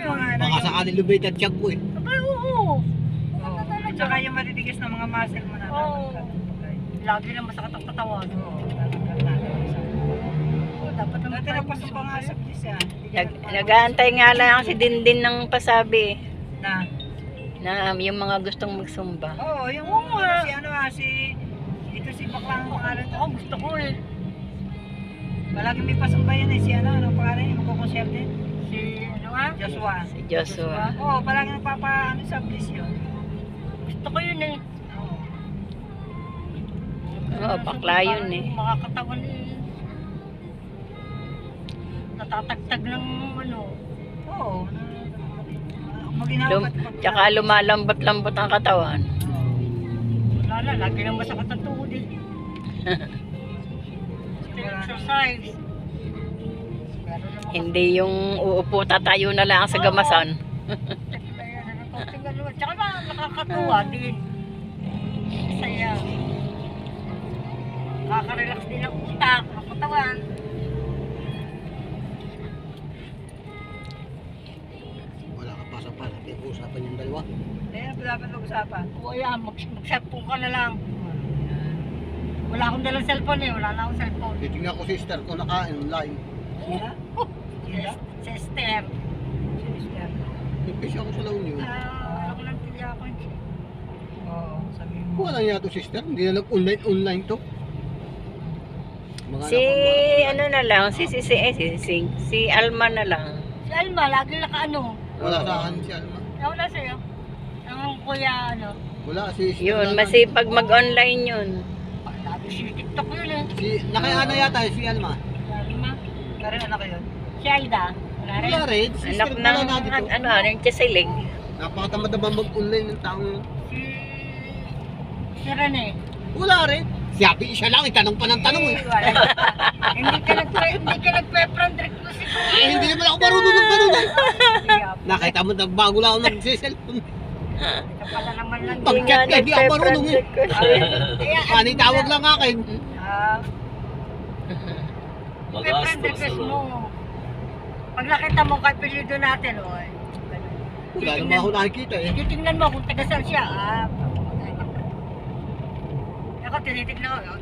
yun. Baka sakali lumitan tiyak ko eh. Abay, oo. At saka yung matitigas na mga muscle mo na. Oo. Lagi lang masakit ang katawan. Dapat naman Dati nagpasok pa nga sa pulis yan. Nag-aantay nga lang si Dindin ng pasabi Na? na yung mga gustong magsumba. Oo, yung si ano ito si Baklang pangalan to. Gusto ko eh. Palagi may pasumba yan eh, si ano pangalan yung magkukonsyerte? Si ano nga? Joshua. Si Joshua. Oo, palagi nagpapa sa pulis yun. Gusto ko yun eh. Oo, bakla yun eh. Makakatawan eh. Natatagtag ng ano. Oo. Maginawa Tsaka lumalambot-lambot ang katawan. Wala na, lagi lang masakit ang tuhod eh. Exercise. Hindi yung uupo tatayo na lang sa gamasan. Tsaka na nakakatuwa din. Saya. Nakaka-relax din ang utak, ang katawan. Wala ka pasang-pasang. Pinag-uusapan yung dalawa. dapat mag-usapan. O yan, mag-cellphone ka na lang. Wala akong dalang cellphone eh, wala na akong cellphone. Titingnan ko sister ko nakain online. Sina? Sina? Sister. Sister. Nagpisa ako sa La Union. Ako lang tiya ako. Oo, sabi mo. Wala niya to sister. Hindi na nag-online to. Mga Si anak ano na lang, si Alma na lang. Si Alma, lagi naka-ano. ko, wala sa akin si Alma. Wala sa'yo. Ang kuya, ano. Wala si sister. Yun, lang. masipag mag-online yun. Lagi si TikTok yun eh. Si, nakaano yata si Alma. Lagi ma. Karen, anak ko yun. Si Aida. Wala rin. Wala rin. Sister Anak ko lang ng, natin to. ano, Chesiling. Napakatamad naman mag-online ng taong. Si Rene. Wala rin. Sabi siya lang, itanong pa ng tanong eh. Wala. Hindi ka nagpe-friend request ito. Eh, hindi naman ako marunong ng ganun eh. Nakita mo, nagbago lang ako nag-cellphone. Ito pala naman lang. Pag-chat ka, hindi ako marunong eh. Ano tawag lang akin. Friend request mo. Pag nakita mo kay pilido natin, oy. Wala naman ako nakikita eh. Titingnan mo kung taga saan siya. Ako tinitignan ko.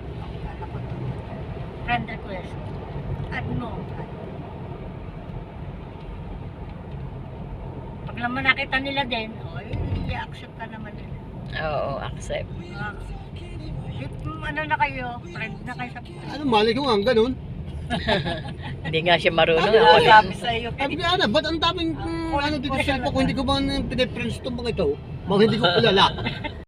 Friend request. Add mo. Pag naman nakita nila din, oy, i-accept ka naman nila. Oo, accept. Ano na kayo? Friend na kayo sa Ano, mali ko nga, ganun. Hindi nga siya marunong. Ano, Ako Sabi sa'yo. Sabi ko, ano, ba't ang daming ano dito sa cellphone ko, hindi ko ba piniprints itong mga ito? Mga hindi ko kilala.